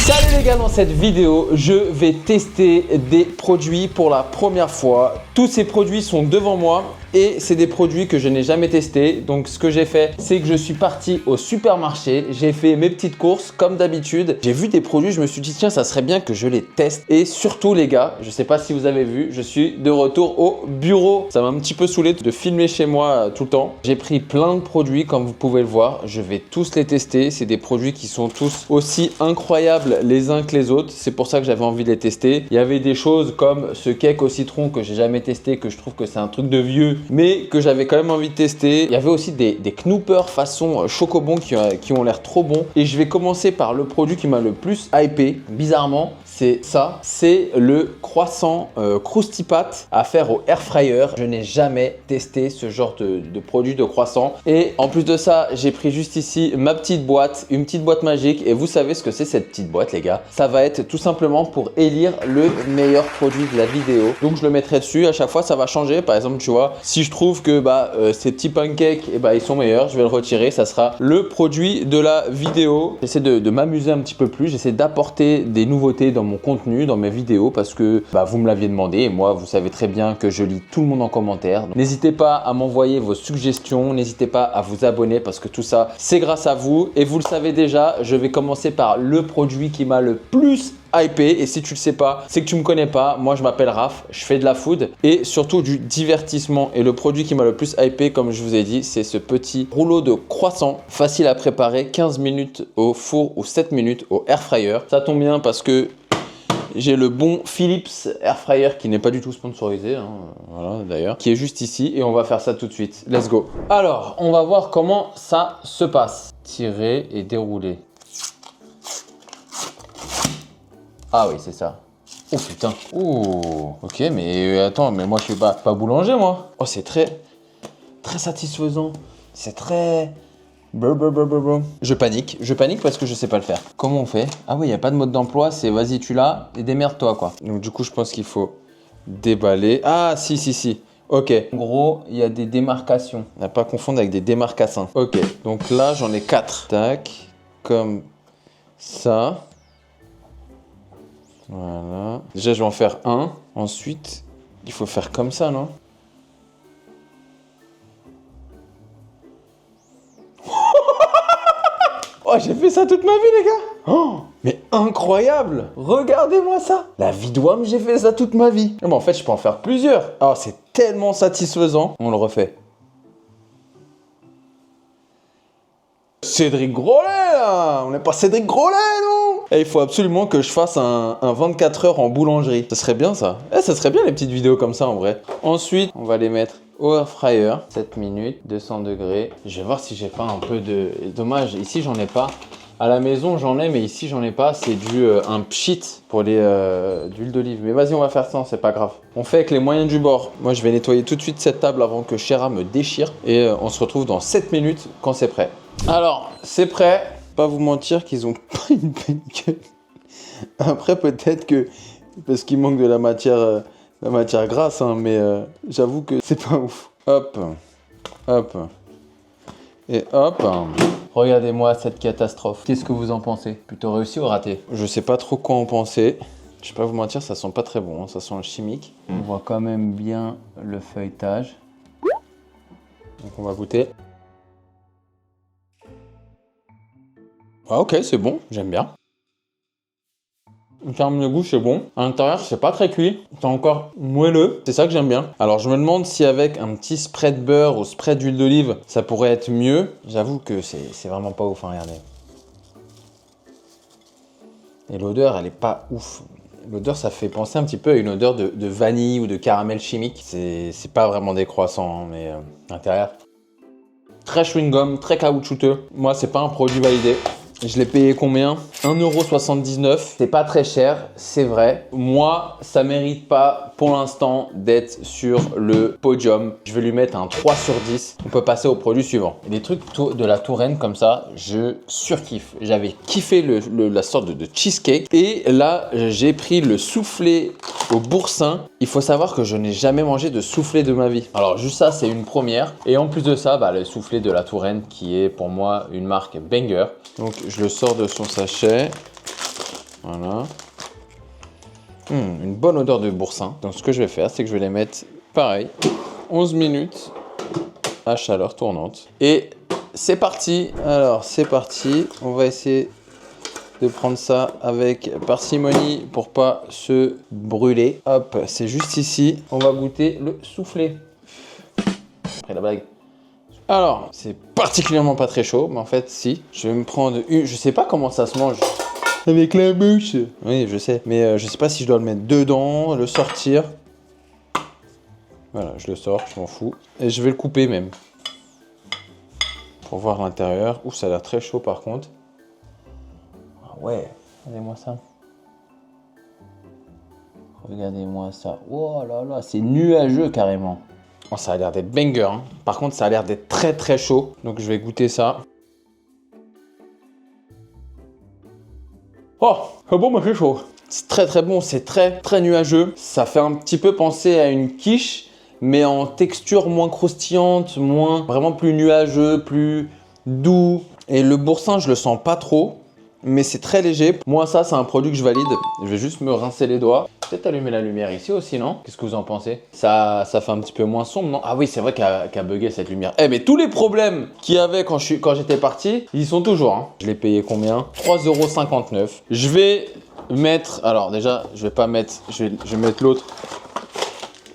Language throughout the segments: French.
Salut les gars, dans cette vidéo, je vais tester des produits pour la première fois. Tous ces produits sont devant moi et c'est des produits que je n'ai jamais testés. Donc ce que j'ai fait, c'est que je suis parti au supermarché, j'ai fait mes petites courses comme d'habitude. J'ai vu des produits, je me suis dit tiens, ça serait bien que je les teste. Et surtout les gars, je sais pas si vous avez vu, je suis de retour au bureau. Ça m'a un petit peu saoulé de filmer chez moi tout le temps. J'ai pris plein de produits comme vous pouvez le voir. Je vais tous les tester. C'est des produits qui sont tous aussi incroyables les uns que les autres. C'est pour ça que j'avais envie de les tester. Il y avait des choses comme ce cake au citron que j'ai jamais testé, que je trouve que c'est un truc de vieux, mais que j'avais quand même envie de tester. Il y avait aussi des knoopers façon chocobon qui ont l'air trop bons. Et je vais commencer par le produit qui m'a le plus hypé. Bizarrement, c'est ça. C'est le croissant Krusty Pat à faire au air fryer. Je n'ai jamais testé ce genre de produit de croissant. Et en plus de ça, j'ai pris juste ici ma petite boîte, une petite boîte magique. Et vous savez ce que c'est cette petite boîte les gars? Ça va être tout simplement pour élire le meilleur produit de la vidéo. Donc je le mettrai dessus. À chaque fois, ça va changer. Par exemple, tu vois, si je trouve que ces petits pancakes, ils sont meilleurs, je vais le retirer. Ça sera le produit de la vidéo. J'essaie de m'amuser un petit peu plus. J'essaie d'apporter des nouveautés dans mon contenu, dans mes vidéos, parce que vous me l'aviez demandé. Et moi, vous savez très bien que je lis tout le monde en commentaire. N'hésitez pas à m'envoyer vos suggestions. N'hésitez pas à vous abonner parce que tout ça, c'est grâce à vous. Et vous le savez déjà, je vais commencer par le produit qui m'a le plus hypé. Et si tu le sais pas, c'est que tu me connais pas. Moi, je m'appelle Raph, je fais de la food et surtout du divertissement. Et le produit qui m'a le plus hypé, comme je vous ai dit, c'est ce petit rouleau de croissant facile à préparer, 15 minutes au four ou 7 minutes au air fryer. Ça tombe bien parce que j'ai le bon Philips Air Fryer qui n'est pas du tout sponsorisé, voilà d'ailleurs, qui est juste ici et on va faire ça tout de suite. Let's go. Alors, on va voir comment ça se passe. Tirer et dérouler. Ah oui, c'est ça. Oh putain. Oh, ok, mais attends, mais moi je suis pas boulanger moi. Oh, c'est très satisfaisant. C'est très... Je panique parce que je sais pas le faire. Comment on fait? Ah oui, il n'y a pas de mode d'emploi, c'est vas-y tu l'as et démerde-toi quoi. Donc du coup, je pense qu'il faut déballer. Ah si. Ok. En gros, il y a des démarcations. On n'a pas à confondre avec des démarcassins. Ok, donc là, j'en ai 4. Tac, comme ça. Voilà. Déjà, je vais en faire un. Ensuite, il faut faire comme ça, non? Oh, j'ai fait ça toute ma vie, les gars! Oh, mais incroyable! Regardez-moi ça! La vie d'Ouam, j'ai fait ça toute ma vie. Mais en fait, je peux en faire plusieurs. Oh, c'est tellement satisfaisant. On le refait. Cédric Grolet, là! On n'est pas Cédric Grolet, non? Et il faut absolument que je fasse un 24 heures en boulangerie. Ça serait bien, ça. Ça serait bien, les petites vidéos comme ça, en vrai. Ensuite, on va les mettre au air fryer, 7 minutes, 200 degrés. Je vais voir si j'ai pas un peu de... Dommage, ici j'en ai pas. À la maison j'en ai, mais ici j'en ai pas. C'est un pchit pour les d'huile d'olive. Mais vas-y, on va faire ça, c'est pas grave. On fait avec les moyens du bord. Moi je vais nettoyer tout de suite cette table avant que Chéra me déchire. Et on se retrouve dans 7 minutes quand c'est prêt. Alors, c'est prêt. Pas vous mentir qu'ils ont pas une bonne gueule. Après peut-être que... Parce qu'il manque de la matière grasse, hein, mais j'avoue que c'est pas ouf. Hop, hop, et hop. Regardez-moi cette catastrophe. Qu'est-ce que vous en pensez? Plutôt réussi ou raté? Je sais pas trop quoi en penser. Je vais pas vous mentir, ça sent pas très bon, hein, ça sent le chimique. On voit quand même bien le feuilletage. Donc on va goûter. Ah ok, c'est bon, j'aime bien. En termes de goût, c'est bon. À l'intérieur, c'est pas très cuit. C'est encore moelleux. C'est ça que j'aime bien. Alors, je me demande si avec un petit spray de beurre ou spray d'huile d'olive, ça pourrait être mieux. J'avoue que c'est vraiment pas ouf, hein, regardez. Et l'odeur, elle est pas ouf. L'odeur, ça fait penser un petit peu à une odeur de vanille ou de caramel chimique. C'est pas vraiment des croissants, hein, mais l'intérieur. Très chewing-gum, très caoutchouteux. Moi, c'est pas un produit validé. Je l'ai payé combien? 1,79 €. C'est pas très cher, c'est vrai. Moi, ça mérite pas pour l'instant d'être sur le podium. Je vais lui mettre un 3 sur 10. On peut passer au produit suivant. Les trucs de la Touraine comme ça, je surkiffe. J'avais kiffé la sorte de cheesecake. Et là, j'ai pris le soufflé au boursin. Il faut savoir que je n'ai jamais mangé de soufflé de ma vie. Alors juste ça, c'est une première. Et en plus de ça, le soufflé de la Touraine qui est pour moi une marque banger. Donc je le sors de son sachet. Voilà. Une bonne odeur de boursin. Donc ce que je vais faire, c'est que je vais les mettre pareil, 11 minutes à chaleur tournante. Et c'est parti. Alors c'est parti. On va essayer de prendre ça avec parcimonie pour pas se brûler. Hop, c'est juste ici. On va goûter le soufflé. Après la blague. Alors, c'est particulièrement pas très chaud, mais en fait, si. Je vais me prendre une. Je sais pas comment ça se mange. Avec la bouche. Oui, je sais. Mais je sais pas si je dois le mettre dedans, le sortir. Voilà, je le sors, je m'en fous. Et je vais le couper même. Pour voir l'intérieur. Ouh, ça a l'air très chaud par contre. Ah ouais, regardez-moi ça. Regardez-moi ça. Oh là là, c'est nuageux carrément. Oh, ça a l'air d'être banger. Hein. Par contre, ça a l'air d'être très très chaud. Donc je vais goûter ça. Oh, c'est bon, mais c'est chaud. C'est très très bon, c'est très très nuageux. Ça fait un petit peu penser à une quiche, mais en texture moins croustillante, vraiment plus nuageux, plus doux. Et le boursin, je le sens pas trop, mais c'est très léger. Moi, ça, c'est un produit que je valide. Je vais juste me rincer les doigts. Peut-être allumer la lumière ici aussi, non? Qu'est-ce que vous en pensez? Ça fait un petit peu moins sombre, non? Ah oui, c'est vrai qu'a bugué cette lumière. Eh, mais tous les problèmes qu'il y avait quand j'étais parti, ils y sont toujours. Hein. Je l'ai payé combien? 3,59 €. Je vais mettre... Alors déjà, je vais pas mettre... Je vais mettre l'autre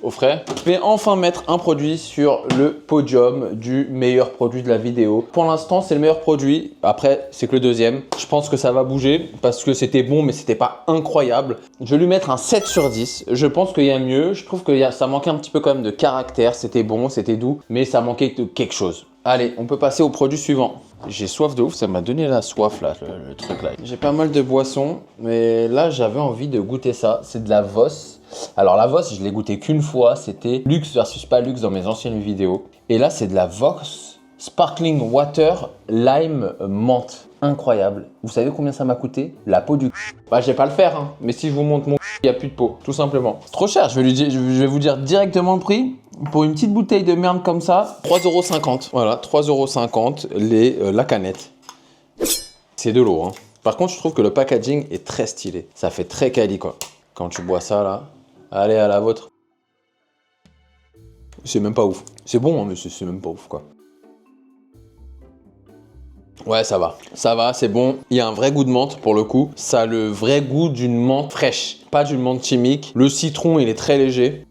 au frais. Je vais enfin mettre un produit sur le podium du meilleur produit de la vidéo. Pour l'instant, c'est le meilleur produit. Après, c'est que le deuxième. Je pense que ça va bouger parce que c'était bon, mais c'était pas incroyable. Je vais lui mettre un 7 sur 10. Je pense qu'il y a mieux. Je trouve que ça manquait un petit peu quand même de caractère. C'était bon, c'était doux, mais ça manquait de quelque chose. Allez, on peut passer au produit suivant. J'ai soif de ouf, ça m'a donné la soif là, le truc là. J'ai pas mal de boissons, mais là j'avais envie de goûter ça. C'est de la Voss. Alors la Voss, je l'ai goûté qu'une fois, c'était luxe versus pas luxe dans mes anciennes vidéos. Et là, c'est de la Voss Sparkling Water Lime Menthe. Incroyable. Vous savez combien ça m'a coûté? La peau du Bah, je vais pas le faire, hein. Mais si je vous montre mon il n'y a plus de peau, tout simplement. Trop cher, je vais vous dire directement le prix. Pour une petite bouteille de merde comme ça, 3,50 €. Voilà, 3,50 € la canette. C'est de l'eau, hein. Par contre, je trouve que le packaging est très stylé. Ça fait très quali, quoi. Quand tu bois ça, là, allez à la vôtre. C'est même pas ouf. C'est bon, hein, mais c'est même pas ouf, quoi. Ouais, ça va. Ça va, c'est bon. Il y a un vrai goût de menthe pour le coup. Ça a le vrai goût d'une menthe fraîche, pas d'une menthe chimique. Le citron, il est très léger.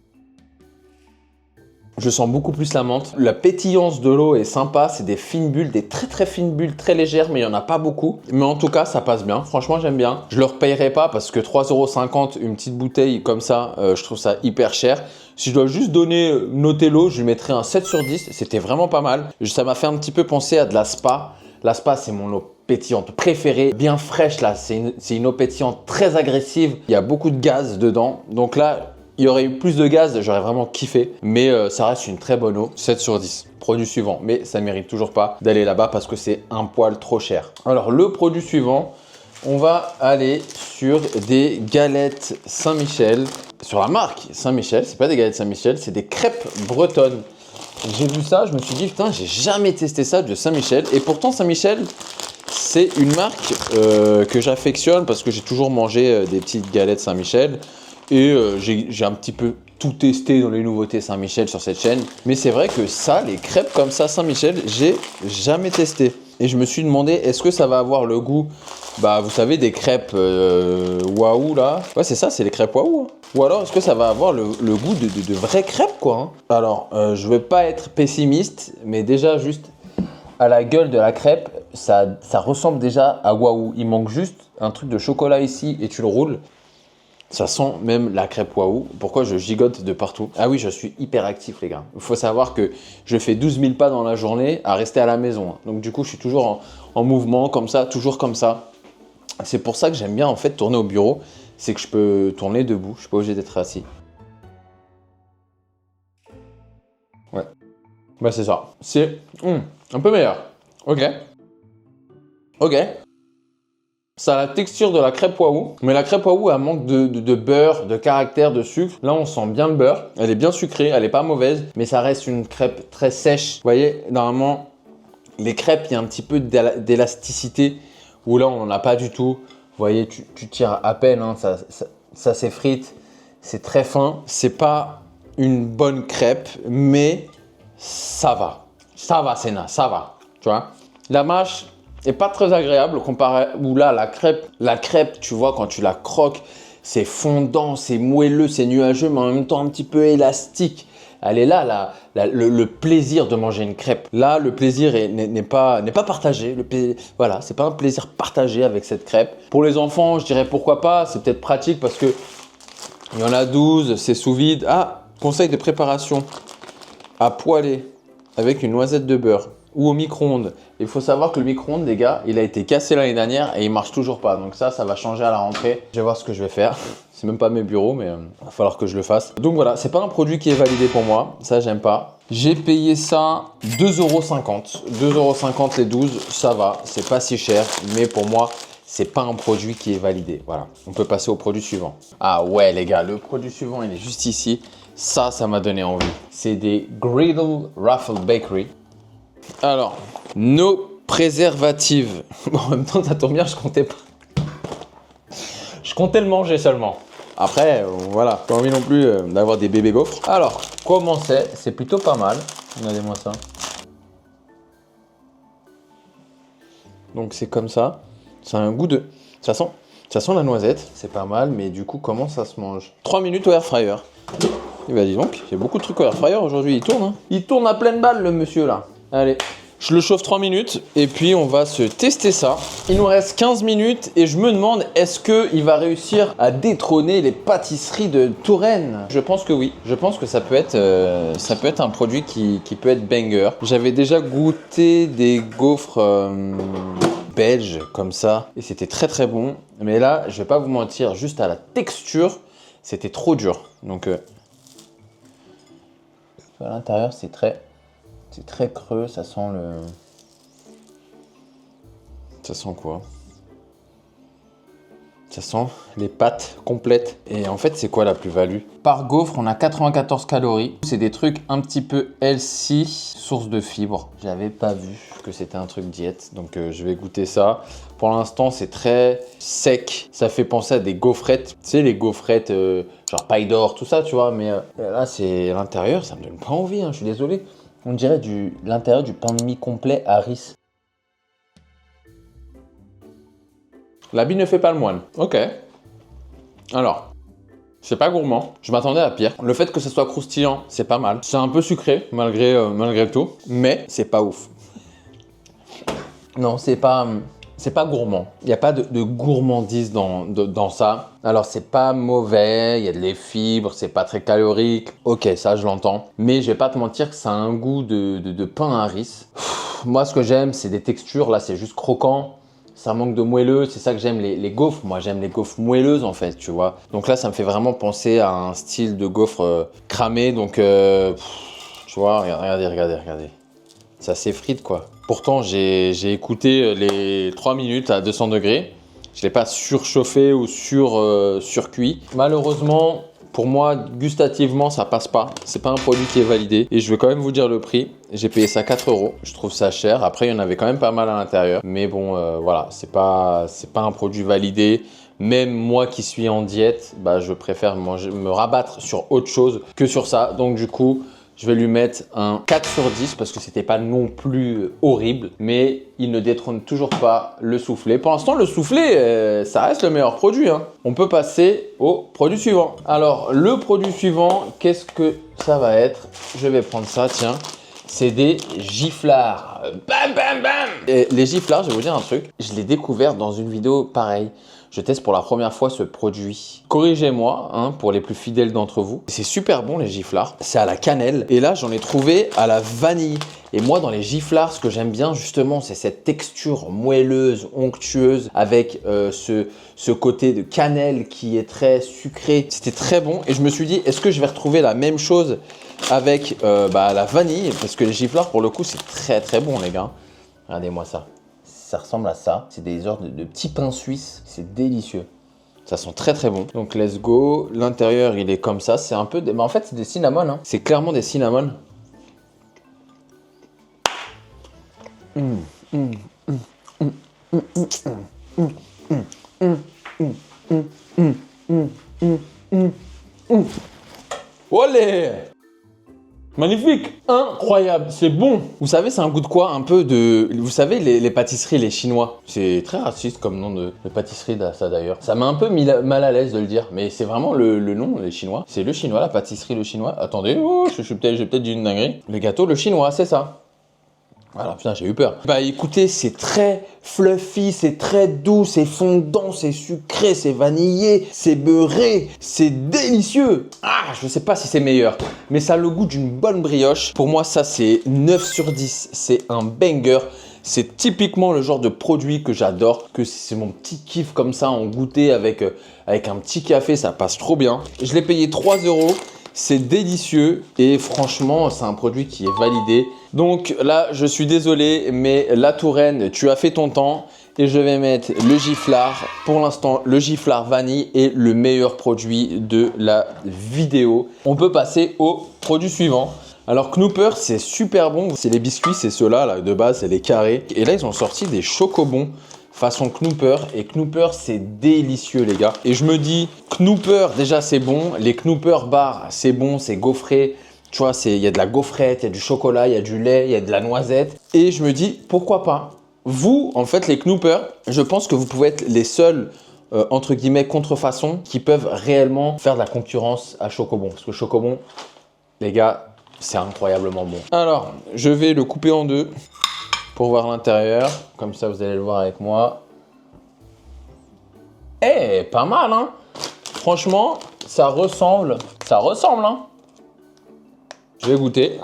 Je sens beaucoup plus la menthe. La pétillance de l'eau est sympa. C'est des fines bulles, des très très fines bulles, très légères, mais il n'y en a pas beaucoup. Mais en tout cas, ça passe bien. Franchement, j'aime bien. Je ne le repayerai pas parce que 3,50 € une petite bouteille comme ça, je trouve ça hyper cher. Si je dois juste noter l'eau, je lui mettrais un 7 sur 10. C'était vraiment pas mal. Ça m'a fait un petit peu penser à de la Spa. La Spa, c'est mon eau pétillante préférée, bien fraîche là. C'est une eau pétillante très agressive. Il y a beaucoup de gaz dedans. Donc là, il y aurait eu plus de gaz, j'aurais vraiment kiffé. Mais ça reste une très bonne eau, 7 sur 10. Produit suivant, mais ça mérite toujours pas d'aller là-bas parce que c'est un poil trop cher. Alors le produit suivant, on va aller sur des galettes Saint-Michel. Sur la marque Saint-Michel, c'est pas des galettes Saint-Michel, c'est des crêpes bretonnes. J'ai vu ça, je me suis dit, putain, j'ai jamais testé ça de Saint-Michel. Et pourtant, Saint-Michel, c'est une marque que j'affectionne parce que j'ai toujours mangé des petites galettes Saint-Michel. Et j'ai un petit peu tout testé dans les nouveautés Saint-Michel sur cette chaîne. Mais c'est vrai que ça, les crêpes comme ça Saint-Michel, j'ai jamais testé. Et je me suis demandé, est-ce que ça va avoir le goût, bah vous savez, des crêpes waouh là. Ouais, c'est ça, c'est les crêpes waouh. Hein. Ou alors, est-ce que ça va avoir le goût de vraies crêpes, quoi. Hein. Alors, je veux pas être pessimiste, mais déjà, juste à la gueule de la crêpe, ça ressemble déjà à waouh. Il manque juste un truc de chocolat ici et tu le roules. Ça sent même la crêpe waouh. Pourquoi je gigote de partout? Ah oui, je suis hyper actif, les gars. Il faut savoir que je fais 12 000 pas dans la journée à rester à la maison. Donc du coup, je suis toujours en mouvement, comme ça, toujours comme ça. C'est pour ça que j'aime bien en fait tourner au bureau. C'est que je peux tourner debout. Je suis pas obligé d'être assis. Ouais. Bah c'est ça. C'est un peu meilleur. Ok. Ok. Ça a la texture de la crêpe waouh, mais la crêpe waouh, elle manque de beurre, de caractère, de sucre. Là, on sent bien le beurre. Elle est bien sucrée, elle est pas mauvaise, mais ça reste une crêpe très sèche. Vous voyez, normalement, les crêpes, il y a un petit peu d'élasticité, où là, on n'en a pas du tout. voyez, tu tires à peine, hein, ça s'effrite. C'est très fin. C'est pas une bonne crêpe, mais ça va. Ça va, Sénat, ça va. Tu vois, la mâche est pas très agréable comparé où là, la crêpe, tu vois, quand tu la croques, c'est fondant, c'est moelleux, c'est nuageux, mais en même temps un petit peu élastique. Elle est là, le plaisir de manger une crêpe. Là, le plaisir n'est pas partagé. Voilà, c'est pas un plaisir partagé avec cette crêpe. Pour les enfants, je dirais pourquoi pas. C'est peut-être pratique parce que il y en a 12, c'est sous vide. Ah, conseil de préparation à poêler avec une noisette de beurre ou au micro-ondes. Il faut savoir que le micro-ondes, les gars, il a été cassé l'année dernière et il marche toujours pas. Donc ça va changer à la rentrée. Je vais voir ce que je vais faire. C'est même pas mes bureaux, mais il va falloir que je le fasse. Donc voilà, c'est pas un produit qui est validé pour moi. Ça, j'aime pas. J'ai payé ça 2,50 €. 2,50 € les 12, ça va. C'est pas si cher, mais pour moi, c'est pas un produit qui est validé. Voilà, on peut passer au produit suivant. Ah ouais, les gars, le produit suivant, il est juste ici. Ça m'a donné envie. C'est des Griddle Raffle Bakery. Alors, nos préservatives. Bon, en même temps, ça tombe bien, je comptais pas. Je comptais le manger seulement. Après, voilà, pas envie non plus d'avoir des bébés gaufres. Alors, comment c'est? C'est plutôt pas mal. Regardez-moi ça. Donc c'est comme ça. Ça a un goût de... Ça sent la noisette. C'est pas mal, mais du coup, comment ça se mange? 3 minutes au air fryer. Et bah dis donc, il y a beaucoup de trucs au air fryer aujourd'hui. Il tourne, hein. Il tourne à pleine balle, le monsieur là. Allez. Je le chauffe 3 minutes et puis on va se tester ça. Il nous reste 15 minutes et je me demande est-ce qu'il va réussir à détrôner les pâtisseries de Touraine? Je pense que oui. Je pense que ça peut être un produit qui peut être banger. J'avais déjà goûté des gaufres belges comme ça et c'était très très bon. Mais là, je vais pas vous mentir, juste à la texture, c'était trop dur. Donc à l'intérieur, c'est très creux, ça sent le... Ça sent quoi? Ça sent les pâtes complètes. Et en fait, c'est quoi la plus-value? Par gaufre, on a 94 calories. C'est des trucs un petit peu healthy, source de fibres. J'avais pas vu que c'était un truc diète, donc je vais goûter ça. Pour l'instant, c'est très sec. Ça fait penser à des gaufrettes. Tu sais, les gaufrettes genre paille d'or, tout ça, tu vois. Mais là, c'est l'intérieur, ça me donne pas envie, hein, je suis désolé. On dirait l'intérieur du pain de mie complet à riz. L'habit ne fait pas le moine. Ok. Alors, c'est pas gourmand. Je m'attendais à pire. Le fait que ce soit croustillant, c'est pas mal. C'est un peu sucré, malgré tout. Mais c'est pas ouf. Non, c'est pas gourmand. Il n'y a pas de gourmandise dans ça. Alors, c'est pas mauvais, il y a des fibres, c'est pas très calorique. Ok, ça, je l'entends. Mais je vais pas te mentir que ça a un goût de pain à riz. Moi, ce que j'aime, c'est des textures. Là, c'est juste croquant. Ça manque de moelleux. C'est ça que j'aime, les gaufres. Moi, j'aime les gaufres moelleuses, en fait, tu vois. Donc là, ça me fait vraiment penser à un style de gaufre cramé. Donc, tu vois, regardez. Ça s'effrite, quoi. Pourtant, j'ai écouté les 3 minutes à 200 degrés. Je ne l'ai pas surchauffé ou surcuit. Malheureusement, pour moi, gustativement, ça passe pas. C'est pas un produit qui est validé. Et je vais quand même vous dire le prix. J'ai payé ça 4 €. Je trouve ça cher. Après, il y en avait quand même pas mal à l'intérieur. Mais bon, voilà, c'est pas un produit validé. Même moi qui suis en diète, bah, je préfère me rabattre sur autre chose que sur ça. Donc du coup, je vais lui mettre un 4 sur 10 parce que c'était pas non plus horrible, mais il ne détrône toujours pas le soufflé. Pour l'instant, le soufflé, ça reste le meilleur produit, hein. On peut passer au produit suivant. Alors, le produit suivant, qu'est-ce que ça va être? Je vais prendre ça, tiens. C'est des giflards. Bam, bam, bam! Et les giflards, je vais vous dire un truc. Je l'ai découvert dans une vidéo pareille. Je teste pour la première fois ce produit. Corrigez-moi, hein, pour les plus fidèles d'entre vous. C'est super bon, les giflards. C'est à la cannelle. Et là, j'en ai trouvé à la vanille. Et moi, dans les giflards, ce que j'aime bien, justement, c'est cette texture moelleuse, onctueuse, avec ce côté de cannelle qui est très sucré. C'était très bon. Et je me suis dit, est-ce que je vais retrouver la même chose avec la vanille? Parce que les giflards, pour le coup, c'est très, très bon, les gars. Regardez-moi ça. Ça ressemble à ça. C'est des sortes de petits pains suisses. C'est délicieux. Ça sent très très bon. Donc let's go. L'intérieur, il est comme ça. C'est un peu... Mais en fait, c'est des cinnamon. Hein. C'est clairement des cinnamon. Olé! Magnifique! Incroyable! C'est bon! Vous savez, c'est un goût de quoi? Un peu de... Vous savez, les pâtisseries, les Chinois. C'est très raciste comme nom de pâtisserie, ça d'ailleurs. Ça m'a un peu mis mal à l'aise de le dire, mais c'est vraiment le nom, les Chinois. C'est le Chinois, la pâtisserie, le Chinois. Attendez, oh, j'ai peut-être dit une dinguerie. Le gâteau, le Chinois, c'est ça. Voilà, putain, j'ai eu peur. Bah écoutez, c'est très fluffy, c'est très doux, c'est fondant, c'est sucré, c'est vanillé, c'est beurré, c'est délicieux. Ah, je sais pas si c'est meilleur, mais ça a le goût d'une bonne brioche. Pour moi, ça, c'est 9 sur 10. C'est un banger. C'est typiquement le genre de produit que j'adore, que c'est mon petit kiff comme ça en goûter avec un petit café, ça passe trop bien. Je l'ai payé 3 €. C'est délicieux et franchement, c'est un produit qui est validé. Donc là, je suis désolé, mais la Touraine, tu as fait ton temps et je vais mettre le giflard. Pour l'instant, le giflard vanille est le meilleur produit de la vidéo. On peut passer au produit suivant. Alors Knooper, c'est super bon. C'est les biscuits, c'est ceux-là, là, de base, c'est les carrés. Et là, ils ont sorti des chocobons façon Knooper, et Knooper c'est délicieux les gars. Et je me dis, Knooper déjà c'est bon, les Knooper bars c'est bon, c'est gaufré, tu vois, il y a de la gaufrette, il y a du chocolat, il y a du lait, il y a de la noisette. Et je me dis, pourquoi pas? Vous, en fait, les Knooper, je pense que vous pouvez être les seuls entre guillemets contrefaçons qui peuvent réellement faire de la concurrence à Chocobon. Parce que Chocobon, les gars, c'est incroyablement bon. Alors, je vais le couper en deux pour voir l'intérieur, comme ça vous allez le voir avec moi. Eh, pas mal hein. Franchement, ça ressemble hein. Je vais goûter.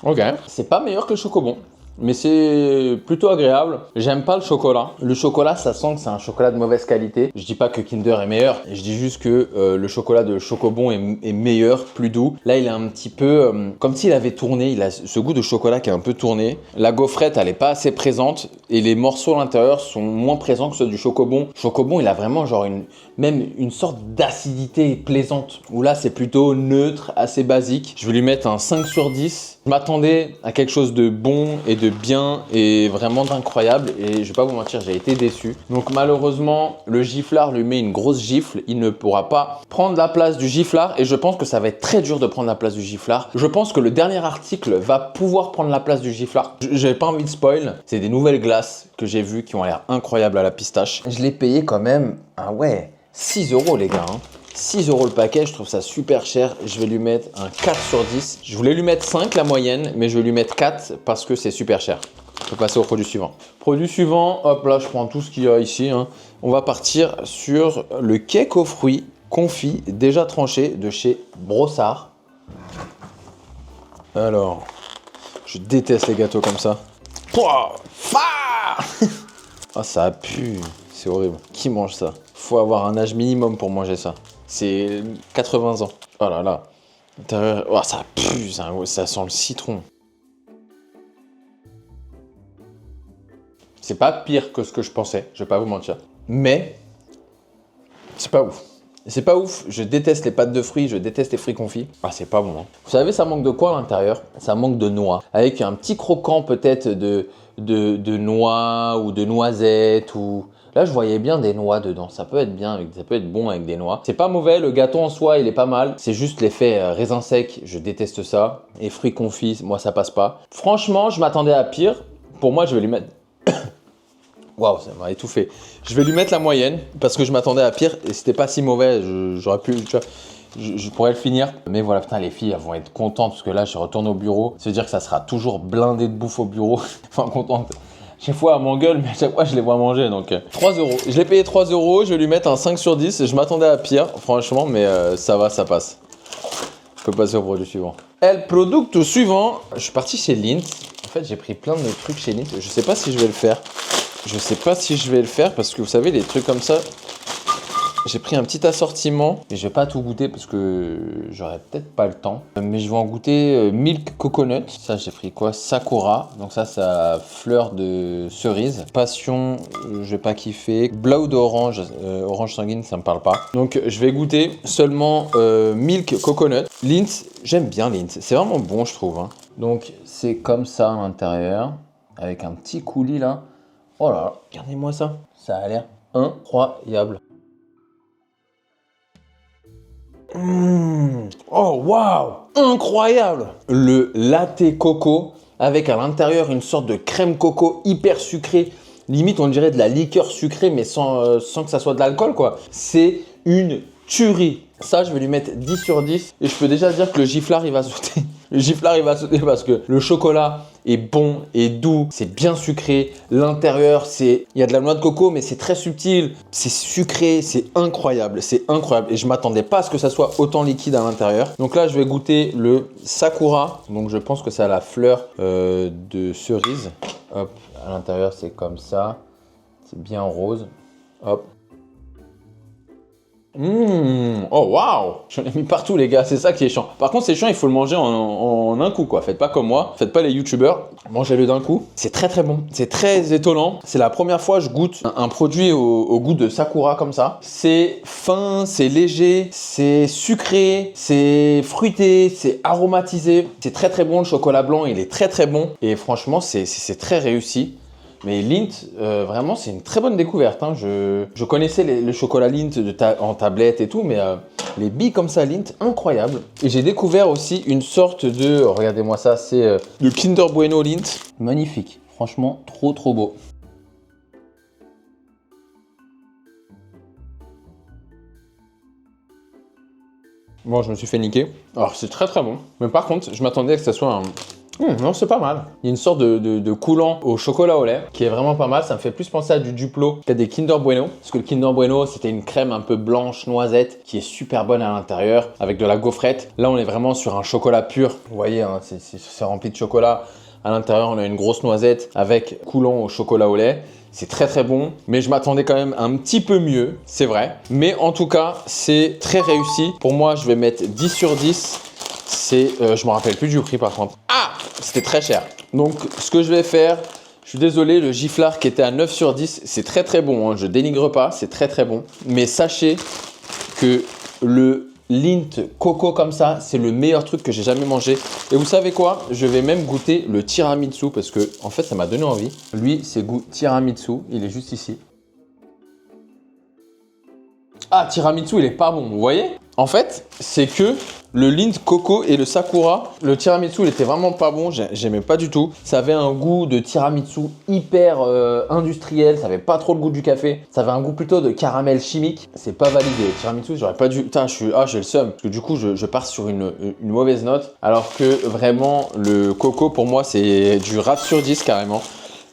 Ok, c'est pas meilleur que le Chocobon, mais c'est plutôt agréable. J'aime pas le chocolat. Le chocolat, ça sent que c'est un chocolat de mauvaise qualité. Je dis pas que Kinder est meilleur, je dis juste que le chocolat de Chocobon est meilleur, plus doux. Là, il est un petit peu comme s'il avait tourné. Il a ce goût de chocolat qui est un peu tourné. La gaufrette, elle est pas assez présente et les morceaux à l'intérieur sont moins présents que ceux du Chocobon. Chocobon, il a vraiment genre même une sorte d'acidité plaisante. Où là, c'est plutôt neutre, assez basique. Je vais lui mettre un 5 sur 10. Je m'attendais à quelque chose de bon et de bien et vraiment d'incroyable et je vais pas vous mentir, j'ai été déçu. Donc malheureusement, le giflard lui met une grosse gifle. Il ne pourra pas prendre la place du giflard et je pense que ça va être très dur de prendre la place du giflard. Je pense que le dernier article va pouvoir prendre la place du giflard. J'ai pas envie de spoil. C'est des nouvelles glaces que j'ai vues qui ont l'air incroyables à la pistache. Je l'ai payé quand même, ah ouais, 6 € les gars hein. 6 € le paquet, je trouve ça super cher. Je vais lui mettre un 4 sur 10. Je voulais lui mettre 5 la moyenne, mais je vais lui mettre 4 parce que c'est super cher. On peut passer au produit suivant. Produit suivant, hop là, je prends tout ce qu'il y a ici. Hein. On va partir sur le cake aux fruits confit déjà tranché de chez Brossard. Alors, je déteste les gâteaux comme ça. Ah, ça pue. C'est horrible. Qui mange ça? Faut avoir un âge minimum pour manger ça. C'est 80 ans. Oh là là. Oh, ça pue, ça sent le citron. C'est pas pire que ce que je pensais, je vais pas vous mentir. Mais, c'est pas ouf. C'est pas ouf, je déteste les pâtes de fruits, je déteste les fruits confits. Ah, c'est pas bon. Hein. Vous savez, ça manque de quoi à l'intérieur? Ça manque de noix. Avec un petit croquant peut-être de noix ou de noisettes ou... Là, je voyais bien des noix dedans. Ça peut être bien, ça peut être bon avec des noix. C'est pas mauvais, le gâteau en soi, il est pas mal. C'est juste l'effet raisin sec, je déteste ça. Et fruits confits, moi, ça passe pas. Franchement, je m'attendais à pire. Pour moi, je vais lui mettre... Waouh, ça m'a étouffé. Je vais lui mettre la moyenne parce que je m'attendais à pire et c'était pas si mauvais. J'aurais pu, tu vois, je pourrais le finir. Mais voilà, putain, les filles, elles vont être contentes parce que là, je retourne au bureau. Ça veut dire que ça sera toujours blindé de bouffe au bureau. Enfin, contente. Chaque fois, elle m'engueule, mais à chaque fois, je les vois manger. Donc, 3 €. Je l'ai payé 3 €. Je vais lui mettre un 5 sur 10. Je m'attendais à pire, franchement, mais ça va, ça passe. On peut passer au produit suivant. El producto suivant. Je suis parti chez Lindt. En fait, j'ai pris plein de trucs chez Lindt. Je sais pas si je vais le faire. Je sais pas si je vais le faire parce que vous savez, les trucs comme ça, j'ai pris un petit assortiment et je vais pas tout goûter parce que j'aurai peut-être pas le temps. Mais je vais en goûter Milk Coconut. Ça, j'ai pris quoi? Sakura. Donc ça fleur de cerise. Passion, je vais pas kiffer. Blau d'orange, orange sanguine, ça me parle pas. Donc je vais goûter seulement Milk Coconut. Lindt, j'aime bien Lindt. C'est vraiment bon, je trouve. Hein. Donc c'est comme ça à l'intérieur avec un petit coulis là. Oh là là, regardez-moi ça. Ça a l'air incroyable. Oh waouh, incroyable. Le latte coco avec à l'intérieur une sorte de crème coco hyper sucrée. Limite on dirait de la liqueur sucrée mais sans que ça soit de l'alcool quoi. C'est une tuerie. Ça je vais lui mettre 10 sur 10 et je peux déjà dire que le giflard il va sauter. Le giflard il va sauter parce que le chocolat est bon et doux, c'est bien sucré. L'intérieur il y a de la noix de coco mais c'est très subtil. C'est sucré, c'est incroyable, c'est incroyable. Et je m'attendais pas à ce que ça soit autant liquide à l'intérieur. Donc là je vais goûter le Sakura. Donc je pense que c'est à la fleur de cerise. Hop, à l'intérieur c'est comme ça. C'est bien rose. Hop. Oh waouh! J'en ai mis partout les gars, c'est ça qui est chiant. Par contre c'est chiant, il faut le manger en un coup quoi. Faites pas comme moi, faites pas les youtubeurs, mangez-le d'un coup. C'est très très bon, c'est très étonnant. C'est la première fois que je goûte un produit au goût de Sakura comme ça. C'est fin, c'est léger, c'est sucré, c'est fruité, c'est aromatisé. C'est très très bon, le chocolat blanc il est très très bon. Et franchement c'est très réussi. Mais Lindt, vraiment, c'est une très bonne découverte. Hein. Je connaissais le chocolat Lindt en tablette et tout, mais les billes comme ça, Lindt, incroyable. Et j'ai découvert aussi une sorte de, regardez-moi ça, c'est le Kinder Bueno Lindt. Magnifique, franchement, trop trop beau. Bon, je me suis fait niquer. Alors, c'est très très bon. Mais par contre, je m'attendais à que ça soit un... non, c'est pas mal. Il y a une sorte de coulant au chocolat au lait qui est vraiment pas mal. Ça me fait plus penser à du Duplo qu'à des Kinder Bueno. Parce que le Kinder Bueno, c'était une crème un peu blanche, noisette, qui est super bonne à l'intérieur, avec de la gaufrette. Là, on est vraiment sur un chocolat pur. Vous voyez, hein, c'est rempli de chocolat. À l'intérieur, on a une grosse noisette avec coulant au chocolat au lait. C'est très très bon, mais je m'attendais quand même un petit peu mieux, c'est vrai. Mais en tout cas, c'est très réussi. Pour moi, je vais mettre 10 sur 10. Je me rappelle plus du prix par contre. Ah, c'était très cher. Donc, ce que je vais faire, je suis désolé, le giflard qui était à 9 sur 10, c'est très très bon. Hein, je dénigre pas, c'est très très bon. Mais sachez que le Lindt coco comme ça, c'est le meilleur truc que j'ai jamais mangé. Et vous savez quoi? Je vais même goûter le tiramisu parce que en fait, ça m'a donné envie. Lui, c'est goût tiramisu. Il est juste ici. Ah, tiramisu, il est pas bon, vous voyez? En fait, c'est que le Lindt coco et le Sakura, le tiramisu, il était vraiment pas bon, j'aimais pas du tout. Ça avait un goût de tiramisu hyper industriel, ça avait pas trop le goût du café. Ça avait un goût plutôt de caramel chimique. C'est pas validé. Le tiramisu, j'aurais pas dû... Putain, j'ai le seum. Parce que du coup, je pars sur une mauvaise note. Alors que vraiment, le coco, pour moi, c'est du RAF sur 10 carrément.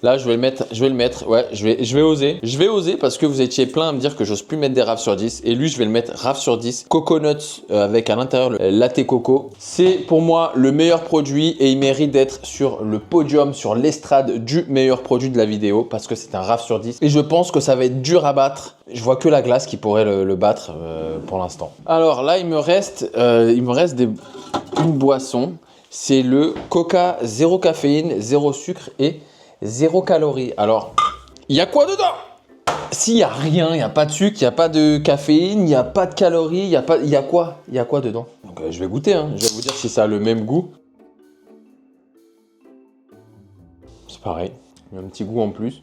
Là, je vais le mettre, ouais, je vais oser. Je vais oser parce que vous étiez plein à me dire que j'ose plus mettre des RAF sur 10. Et lui, je vais le mettre RAF sur 10. Coconuts avec à l'intérieur le latte coco. C'est pour moi le meilleur produit et il mérite d'être sur le podium, sur l'estrade du meilleur produit de la vidéo parce que c'est un RAF sur 10. Et je pense que ça va être dur à battre. Je vois que la glace qui pourrait le battre pour l'instant. Alors là, il me reste une boisson. C'est le Coca zéro caféine, zéro sucre et 0 calories. Alors, il y a quoi dedans? S'il n'y a rien, il n'y a pas de sucre, il n'y a pas de caféine, il n'y a pas de calories, il y a quoi? Il y a quoi dedans? Donc, je vais goûter, hein. Je vais vous dire si ça a le même goût. C'est pareil, il y a un petit goût en plus.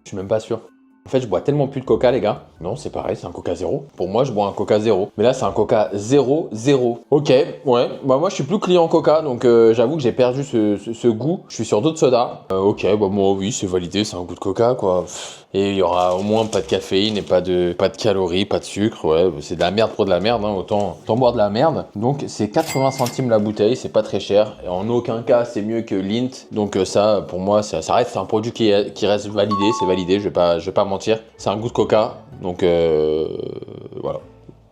Je suis même pas sûr. En fait, je bois tellement plus de coca, les gars. Non, c'est pareil, c'est un coca zéro. Pour moi, je bois un coca zéro. Mais là, c'est un coca zéro, zéro. Ok, ouais. Bah, moi, je suis plus client coca. Donc, j'avoue que j'ai perdu ce goût. Je suis sur d'autres sodas. Ok, bah, moi, oui, c'est validé. C'est un goût de coca, quoi. Et il y aura au moins pas de caféine et pas de calories, pas de sucre. Ouais, c'est de la merde pour de la merde. Hein. Autant boire de la merde. Donc, c'est 80 centimes la bouteille. C'est pas très cher. Et en aucun cas, c'est mieux que Lindt. Donc, ça, pour moi, ça reste un produit qui reste validé. C'est validé. Je vais pas mentir. C'est un goût de coca. Donc, voilà.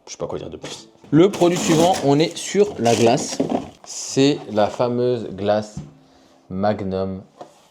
Je sais pas quoi dire de plus. Le produit suivant, on est sur la glace. C'est la fameuse glace Magnum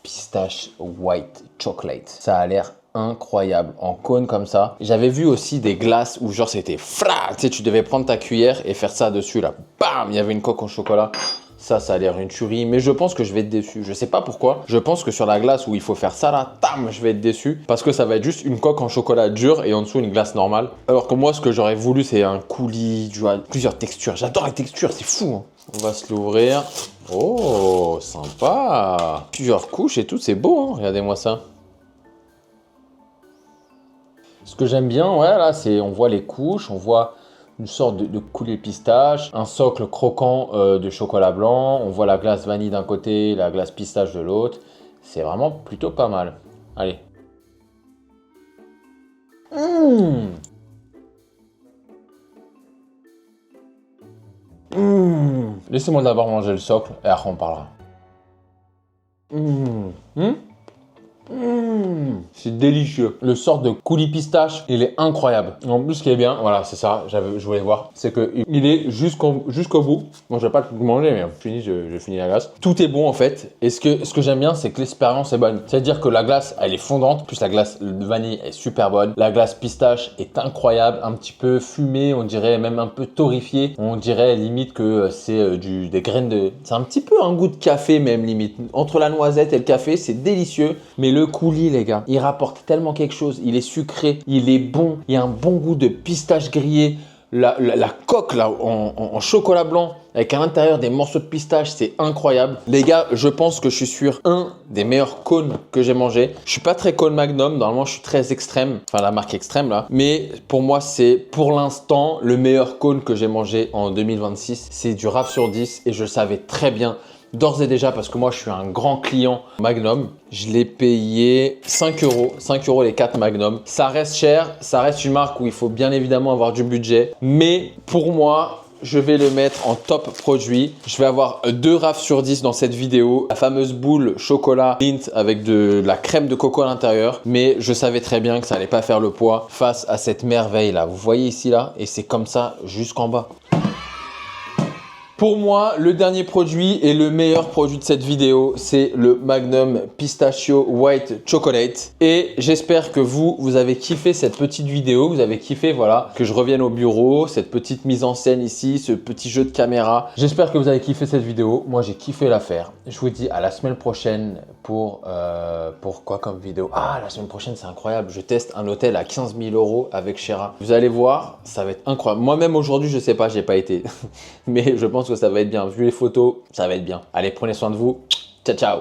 Pistache White Chocolate. Ça a l'air incroyable en cône comme ça. J'avais vu aussi des glaces où genre c'était fra, tu sais, tu devais prendre ta cuillère et faire ça dessus là. Bam, il y avait une coque au chocolat. Ça a l'air une tuerie, mais je pense que je vais être déçu. Je sais pas pourquoi. Je pense que sur la glace où il faut faire ça là, tam, je vais être déçu. Parce que ça va être juste une coque en chocolat dur et en dessous une glace normale. Alors que moi, ce que j'aurais voulu, c'est un coulis, tu vois, plusieurs textures. J'adore les textures, c'est fou. Hein. On va se l'ouvrir. Oh, sympa. Plusieurs couches et tout, c'est beau, hein. Regardez-moi ça. Ce que j'aime bien, ouais, là, c'est on voit les couches, on voit une sorte de coulis pistache, un socle croquant de chocolat blanc, on voit la glace vanille d'un côté, la glace pistache de l'autre. C'est vraiment plutôt pas mal. Allez. Laissez-moi d'abord manger le socle et après on parlera. C'est délicieux. Le sort de coulis pistache, il est incroyable. En plus, ce qui est bien, voilà, c'est ça, je voulais voir, c'est qu'il est jusqu'au bout. Bon, je vais pas tout manger, mais je finis la glace. Tout est bon en fait. Et ce que j'aime bien, c'est que l'expérience est bonne. C'est-à-dire que la glace, elle est fondante. Plus la glace de vanille est super bonne. La glace pistache est incroyable, un petit peu fumée, on dirait même un peu torréfiée. On dirait limite que c'est des graines de... C'est un petit peu un goût de café même limite. Entre la noisette et le café, c'est délicieux. Mais le coulis, les gars, il rapporte tellement quelque chose. Il est sucré, il est bon, il y a un bon goût de pistache grillée. La coque là en chocolat blanc avec à l'intérieur des morceaux de pistache, c'est incroyable. Les gars, je pense que je suis sur un des meilleurs cônes que j'ai mangé. Je suis pas très cône Magnum, normalement je suis très extrême, enfin la marque extrême là. Mais pour moi, c'est pour l'instant le meilleur cône que j'ai mangé en 2026. C'est du RAF sur 10 et je le savais très bien. D'ores et déjà, parce que moi je suis un grand client Magnum, je l'ai payé 5 euros. 5 euros les 4 Magnum. Ça reste cher, ça reste une marque où il faut bien évidemment avoir du budget. Mais pour moi, je vais le mettre en top produit. Je vais avoir 2 RAF sur 10 dans cette vidéo. La fameuse boule chocolat Lindt avec de la crème de coco à l'intérieur. Mais je savais très bien que ça allait pas faire le poids face à cette merveille là. Vous voyez ici là, et c'est comme ça jusqu'en bas. Pour moi, le dernier produit et le meilleur produit de cette vidéo, c'est le Magnum Pistachio White Chocolate. Et j'espère que vous avez kiffé cette petite vidéo, vous avez kiffé, voilà, que je revienne au bureau, cette petite mise en scène ici, ce petit jeu de caméra. J'espère que vous avez kiffé cette vidéo. Moi, j'ai kiffé la faire. Je vous dis à la semaine prochaine pour quoi comme vidéo? Ah, la semaine prochaine, c'est incroyable. Je teste un hôtel à 15 000 € avec Shera. Vous allez voir, ça va être incroyable. Moi-même aujourd'hui, je sais pas, j'ai pas été. Mais je pense que ça va être bien. Vu les photos, ça va être bien. Allez, prenez soin de vous. Ciao, ciao.